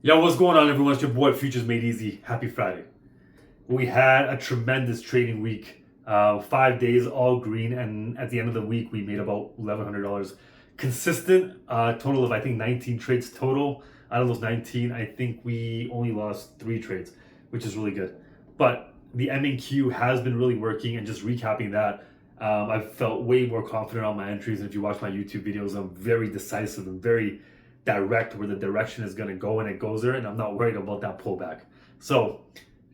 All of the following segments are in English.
Yo, what's going on, everyone? It's your boy Futures Made Easy. Happy Friday. We had a tremendous trading week. 5 days, all green, and at the end of the week, we made about $1,100 consistent. Total of I think 19 trades total. Out of those 19, I think we only lost 3 trades, which is really good. But the M&Q has been really working, and just recapping that, I've felt way more confident on my entries. And if you watch my YouTube videos, I'm very decisive and very direct where the direction is going to go, and it goes there, and I'm not worried about that pullback. So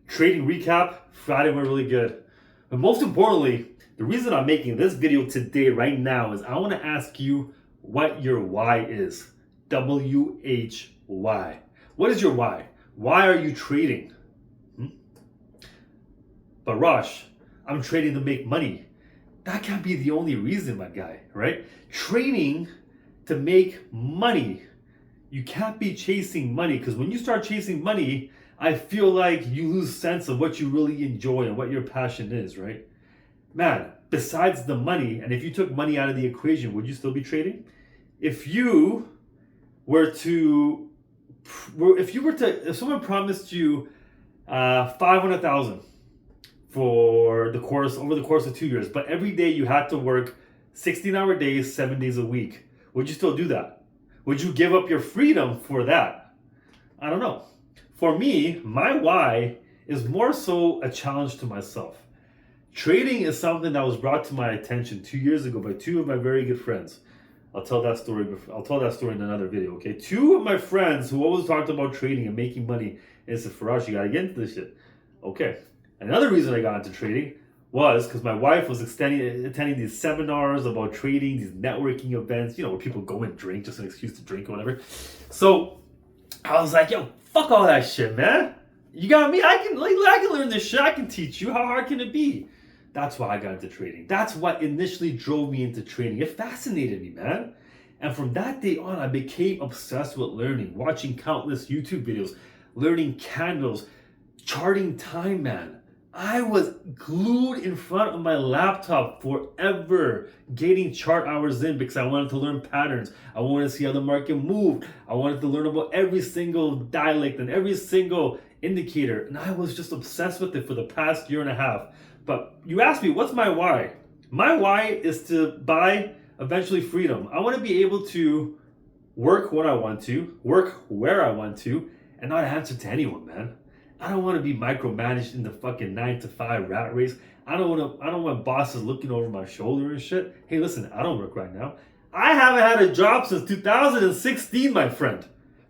trading recap, Friday went really good. But most importantly, the reason I'm making this video today right now is I want to ask you what your why is. WHY. What is your why? Why are you trading? But Rosh, I'm trading to make money. That can't be the only reason, my guy, right? Trading to make money. You can't be chasing money, because when you start chasing money, I feel like you lose sense of what you really enjoy and what your passion is, right? Man, besides the money, and if you took money out of the equation, would you still be trading? If someone promised you 500,000 over the course of 2 years, but every day you had to work 16-hour days, 7 days a week, would you still do that? Would you give up your freedom for that? I don't know. For me, my why is more so a challenge to myself. Trading is something that was brought to my attention 2 years ago by 2 of my very good friends. I'll tell that story in another video, okay? 2 of my friends who always talked about trading and making money and said, Farash, you gotta get into this shit. Okay. Another reason I got into trading was because my wife was attending these seminars about trading, these networking events, where people go and drink, just an excuse to drink or whatever. So I was like, yo, fuck all that shit, man. You got me? I can learn this shit. I can teach you. How hard can it be? That's why I got into trading. That's what initially drove me into trading. It fascinated me, man. And from that day on, I became obsessed with learning, watching countless YouTube videos, learning candles, charting time, man. I was glued in front of my laptop forever, getting chart hours in because I wanted to learn patterns. I wanted to see how the market moved. I wanted to learn about every single dialect and every single indicator. And I was just obsessed with it for the past year and a half. But you asked me, what's my why? My why is to buy eventually freedom. I want to be able to work when I want to, work where I want to, and not answer to anyone, man. I don't want to be micromanaged in the fucking 9 to 5 rat race. I don't want bosses looking over my shoulder and shit. Hey, listen, I don't work right now. I haven't had a job since 2016, my friend.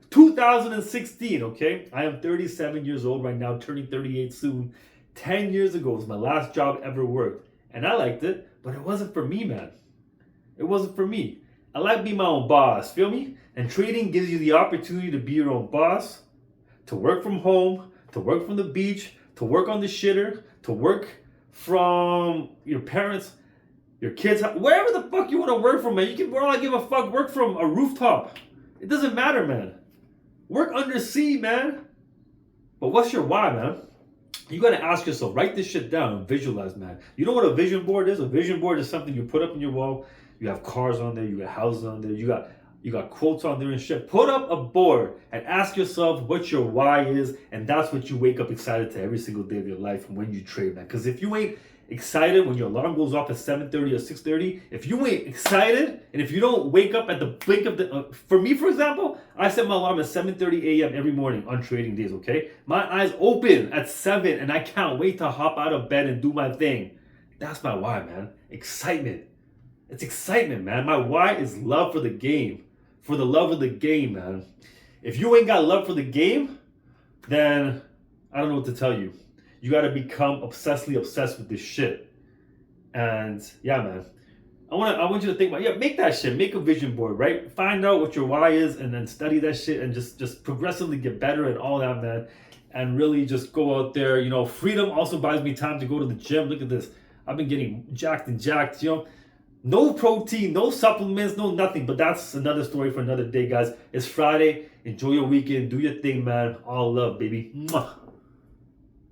2016, okay? I am 37 years old right now, turning 38 soon. 10 years ago was my last job ever worked. And I liked it, but it wasn't for me, man. It wasn't for me. I like being my own boss, feel me? And trading gives you the opportunity to be your own boss, to work from home, to work from the beach, to work on the shitter, to work from your parents, your kids, wherever the fuck you want to work from, man. You can, all I give a fuck, work from a rooftop. It doesn't matter, man. Work under sea, man. But what's your why, man? You got to ask yourself, write this shit down and visualize, man. You know what a vision board is? A vision board is something you put up on your wall. You have cars on there, you got houses on there, you got quotes on there and shit. Put up a board and ask yourself what your why is, and that's what you wake up excited to every single day of your life when you trade, man. Because if you ain't excited when your alarm goes off at 7:30 or 6:30, if you ain't excited, and if you don't wake up at the blink of the... for me, for example, I set my alarm at 7:30 a.m. every morning on trading days, okay? My eyes open at 7, and I can't wait to hop out of bed and do my thing. That's my why, man. Excitement. It's excitement, man. My why is love for the game. For the love of the game, man. If you ain't got love for the game, then I don't know what to tell you. You got to become obsessed with this shit. And yeah, man. I want you to think about, make that shit. Make a vision board, right? Find out what your why is and then study that shit and just progressively get better at all that, man. And really just go out there. Freedom also buys me time to go to the gym. Look at this. I've been getting jacked. No protein, no supplements, no nothing. But that's another story for another day, guys. It's Friday. Enjoy your weekend. Do your thing, man. All love, baby. Mwah.